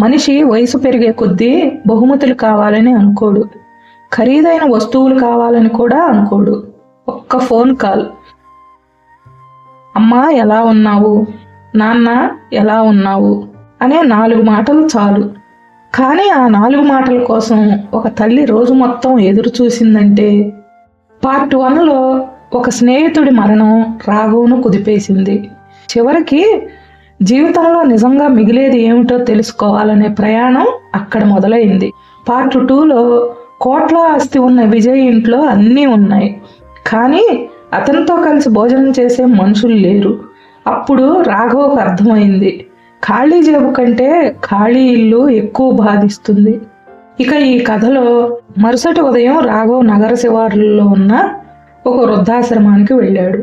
మనిషి వయసు పెరిగే కొద్దీ బహుమతులు కావాలని అనుకోడు, ఖరీదైన వస్తువులు కావాలని కూడా అనుకోడు. ఒక్క ఫోన్ కాల్, అమ్మా ఎలా ఉన్నావు, నాన్న ఎలా ఉన్నావు అనే 4 మాటలు చాలు. కానీ ఆ 4 మాటల కోసం ఒక తల్లి రోజు మొత్తం ఎదురు చూసిందంటే. పార్ట్ 1లో ఒక స్నేహితుడి మరణం రాఘవ్ను కుదిపేసింది. చివరికి జీవితంలో నిజంగా మిగిలేది ఏమిటో తెలుసుకోవాలనే ప్రయాణం అక్కడ మొదలైంది. పార్ట్ 2లో కోట్ల ఆస్తి ఉన్న విజయ్ ఇంట్లో అన్నీ ఉన్నాయి, కానీ అతనితో కలిసి భోజనం చేసే మనుషులు లేరు. అప్పుడు రాఘవ్కు అర్థమైంది, ఖాళీ జేబు కంటే ఖాళీ ఇల్లు ఎక్కువ బాధిస్తుంది. ఇక ఈ కథలో మరుసటి ఉదయం రాఘవ్ నగర శివార్లలో ఉన్న ఒక వృద్ధాశ్రమానికి వెళ్ళాడు.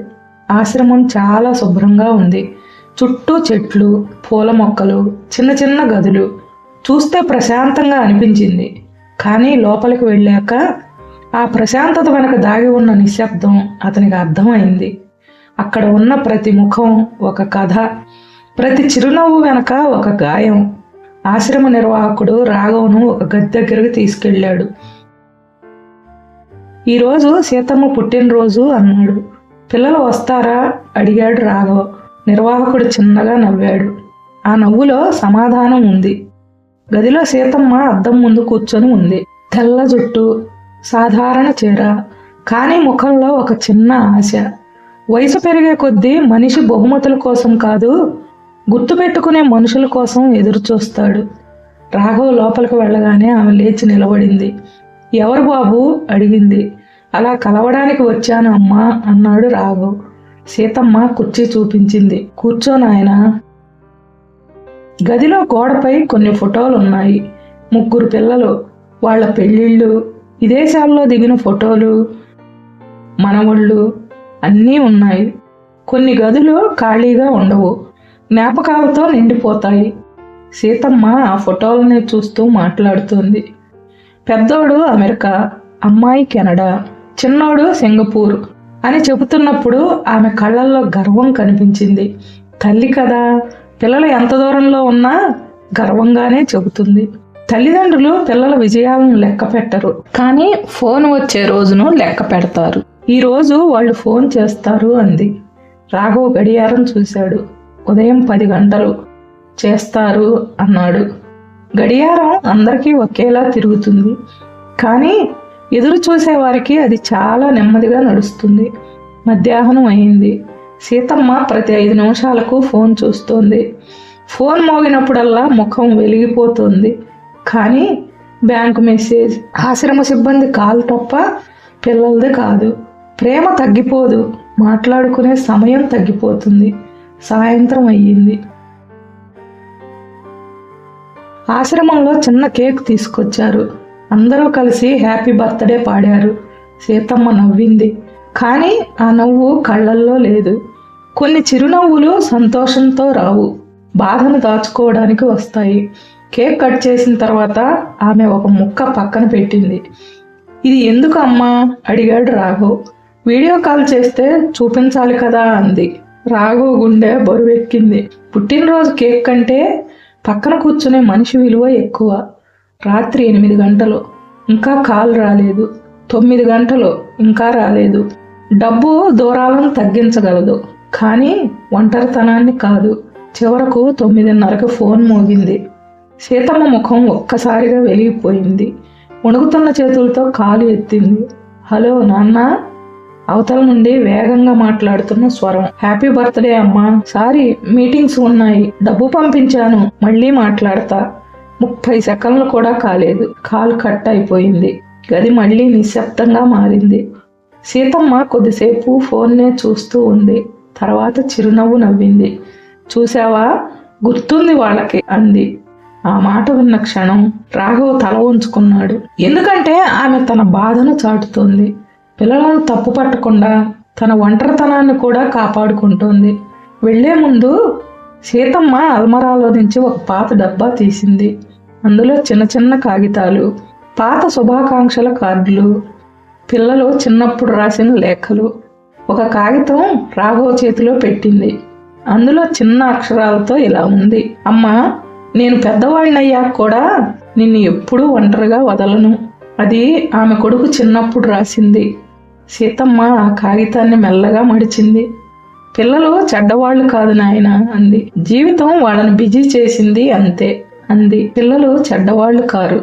ఆశ్రమం చాలా శుభ్రంగా ఉంది. చుట్టూ చెట్లు, పూల మొక్కలు, చిన్న చిన్న గదులు. చూస్తే ప్రశాంతంగా అనిపించింది. కానీ లోపలికి వెళ్ళాక ఆ ప్రశాంతత వెనక దాగి ఉన్న నిశ్శబ్దం అతనికి అర్థమైంది. అక్కడ ఉన్న ప్రతి ముఖం ఒక కథ, ప్రతి చిరునవ్వు వెనక ఒక గాయం. ఆశ్రమ నిర్వాహకుడు రాఘవ్ను ఒక గది దగ్గరకు తీసుకెళ్ళాడు. ఈరోజు సీతమ్మ పుట్టినరోజు అన్నాడు. పిల్లలు వస్తారా అడిగాడు రాఘవ్. నిర్వాహకుడు చిన్నగా నవ్వాడు. ఆ నవ్వులో సమాధానం ఉంది. గదిలో సీతమ్మ అద్దం ముందు కూర్చొని ఉంది. తెల్ల జుట్టు, సాధారణ చీర, కానీ ముఖంలో ఒక చిన్న ఆశ. వయసు పెరిగే కొద్దీ మనిషి బహుమతుల కోసం కాదు, గుర్తుపెట్టుకునే మనుషుల కోసం ఎదురు చూస్తాడు. రాఘవ్ లోపలికి వెళ్ళగానే ఆమె లేచి నిలబడింది. ఎవరు బాబు అడిగింది. అలా కలవడానికి వచ్చాను అమ్మా అన్నాడు రాఘవ్. సీతమ్మ కుర్చీ చూపించింది. కూర్చో నాయనా. గదిలో గోడపై కొన్ని ఫోటోలు ఉన్నాయి. 3 పిల్లలు, వాళ్ళ పెళ్ళిళ్ళు, విదేశాల్లో దిగిన ఫోటోలు, మనవళ్ళు అన్నీ ఉన్నాయి. కొన్ని గదులు ఖాళీగా ఉండవు, జ్ఞాపకాలతో నిండిపోతాయి. సీతమ్మ ఆ ఫోటోలని చూస్తూ మాట్లాడుతోంది. పెద్దోడు అమెరికా, అమ్మాయి కెనడా, చిన్నోడు సింగపూర్ అని చెబుతున్నప్పుడు ఆమె కళ్ళల్లో గర్వం కనిపించింది. తల్లి కదా, పిల్లలు ఎంత దూరంలో ఉన్నా గర్వంగానే చెబుతుంది. తల్లిదండ్రులు పిల్లల విజయాలను లెక్క పెట్టరు, కానీ ఫోన్ వచ్చే రోజును లెక్క పెడతారు. ఈ రోజు వాళ్ళు ఫోన్ చేస్తారు అంది. రాఘవ్ గడియారం చూశాడు. ఉదయం 10 గంటలు. చేస్తారు అన్నాడు. గడియారం అందరికీ ఒకేలా తిరుగుతుంది, కానీ ఎదురు చూసేవారికి అది చాలా నెమ్మదిగా నడుస్తుంది. మధ్యాహ్నం అయింది. సీతమ్మ ప్రతి 5 నిమిషాలకు ఫోన్ చూస్తోంది. ఫోన్ మోగినప్పుడల్లా ముఖం వెలిగిపోతుంది, కానీ బ్యాంకు మెసేజ్, ఆశ్రమ సిబ్బంది కాల్ తప్ప పిల్లలది కాదు. ప్రేమ తగ్గిపోదు, మాట్లాడుకునే సమయం తగ్గిపోతుంది. సాయంత్రం అయ్యింది. ఆశ్రమంలో చిన్న కేక్ తీసుకొచ్చారు. అందరూ కలిసి హ్యాపీ బర్త్డే పాడారు. సీతమ్మ నవ్వింది, కానీ ఆ నవ్వు కళ్ళల్లో లేదు. కొన్ని చిరునవ్వులు సంతోషంతో రావు, బాధను దాచుకోవడానికి వస్తాయి. కేక్ కట్ చేసిన తర్వాత ఆమె ఒక ముక్క పక్కన పెట్టింది. ఇది ఎందుకు అమ్మా అడిగాడు రాఘవ్. వీడియో కాల్ చేస్తే చూపించాలి కదా అంది. రాఘవ్ గుండె బరువెక్కింది. పుట్టినరోజు కేక్ కంటే పక్కన కూర్చునే మనిషి విలువ ఎక్కువ. రాత్రి 8 గంటలు, ఇంకా కాల్ రాలేదు. 9 గంటలు, ఇంకా రాలేదు. డబ్బు దూరాలను తగ్గించగలదు, కానీ ఒంటరితనాన్ని కాదు. చివరకు 9:30కి ఫోన్ మోగింది. సీతమ్మ ముఖం ఒక్కసారిగా వెలిగిపోయింది. వణుకుతున్న చేతులతో కాలు ఎత్తింది. హలో నాన్న. అవతల నుండి వేగంగా మాట్లాడుతున్న స్వరం. హ్యాపీ బర్త్డే అమ్మా. సారీ, మీటింగ్స్ ఉన్నాయి. డబ్బు పంపించాను, మళ్ళీ మాట్లాడతా. 30 సెకండ్లు కూడా కాలేదు. కాల్ కట్ అయిపోయింది. గది మళ్ళీ నిశ్శబ్దంగా మారింది. సీతమ్మ కొద్దిసేపు ఫోన్నే చూస్తూ ఉంది. తర్వాత చిరునవ్వు నవ్వింది. చూసావా, గుర్తుంది వాళ్ళకి అంది. ఆ మాట విన్న క్షణం రాఘవ్ తల ఉంచుకున్నాడు. ఎందుకంటే ఆమె తన బాధను చాటుతోంది. పిల్లలను తప్పు పట్టకుండా తన ఒంటరితనాన్ని కూడా కాపాడుకుంటోంది. వెళ్లే ముందు సీతమ్మ అల్మరాలో నుంచి ఒక పాత డబ్బా తీసింది. అందులో చిన్న చిన్న కాగితాలు, పాత శుభాకాంక్షల కార్డులు, పిల్లలు చిన్నప్పుడు రాసిన లేఖలు. ఒక కాగితం రాఘవ్ చేతిలో పెట్టింది. అందులో చిన్న అక్షరాలతో ఇలా ఉంది. అమ్మా, నేను పెద్దవాడినయ్యాక కూడా నిన్ను ఎప్పుడూ ఒంటరిగా వదలను. అది ఆమె కొడుకు చిన్నప్పుడు రాసింది. సీతమ్మ ఆ కాగితాన్ని మెల్లగా మడిచింది. పిల్లలు చెడ్డవాళ్ళు కాదు నాయనా అంది. జీవితం వాళ్ళని బిజీ చేసింది అంతే అంది. పిల్లలు చెడ్డవాళ్ళు కారు,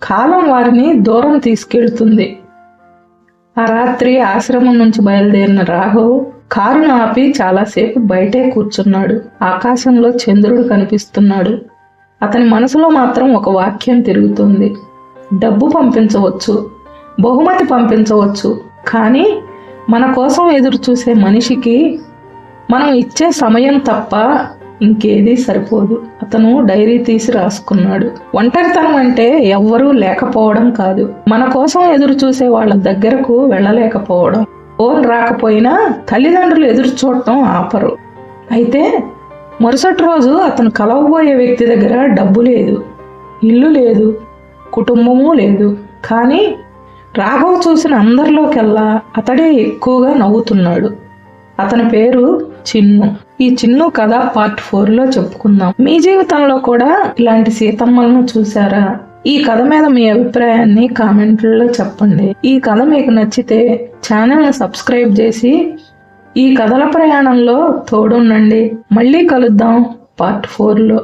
కాలం వారిని దూరం తీసుకెళ్తుంది. ఆ రాత్రి ఆశ్రమం నుంచి బయలుదేరిన రాఘవ్ కారును ఆపి చాలాసేపు బయటే కూర్చున్నాడు. ఆకాశంలో చంద్రుడు కనిపిస్తున్నాడు. అతని మనసులో మాత్రం ఒక వాక్యం తిరుగుతుంది. డబ్బు పంపించవచ్చు, బహుమతి పంపించవచ్చు, కానీ మన కోసం ఎదురు చూసే మనిషికి మనం ఇచ్చే సమయం తప్ప ఇంకేదీ సరిపోదు. అతను డైరీ తీసి రాసుకున్నాడు. ఒంటరితనం అంటే ఎవ్వరూ లేకపోవడం కాదు, మన కోసం ఎదురు చూసే వాళ్ళ దగ్గరకు వెళ్ళలేకపోవడం. ఫోన్ రాకపోయినా తల్లిదండ్రులు ఎదురు చూడటం ఆపరు. అయితే మరుసటి రోజు అతను కలవబోయే వ్యక్తి దగ్గర డబ్బు లేదు, ఇల్లు లేదు, కుటుంబము లేదు. కానీ రాఘవ్ చూసిన అందరిలోకెల్లా అతడే ఎక్కువగా నవ్వుతున్నాడు. అతని పేరు చిన్ను. ఈ చిన్ను కథ పార్ట్ 4లో చెప్పుకుందాం. మీ జీవితంలో కూడా ఇలాంటి సీతమ్మలను చూసారా? ఈ కథ మీద మీ అభిప్రాయాన్ని కామెంట్లలో చెప్పండి. ఈ కథ మీకు నచ్చితే ఛానల్ని సబ్స్క్రైబ్ చేసి ఈ కథల ప్రయాణంలో తోడుండండి. మళ్ళీ కలుద్దాం పార్ట్ 4లో.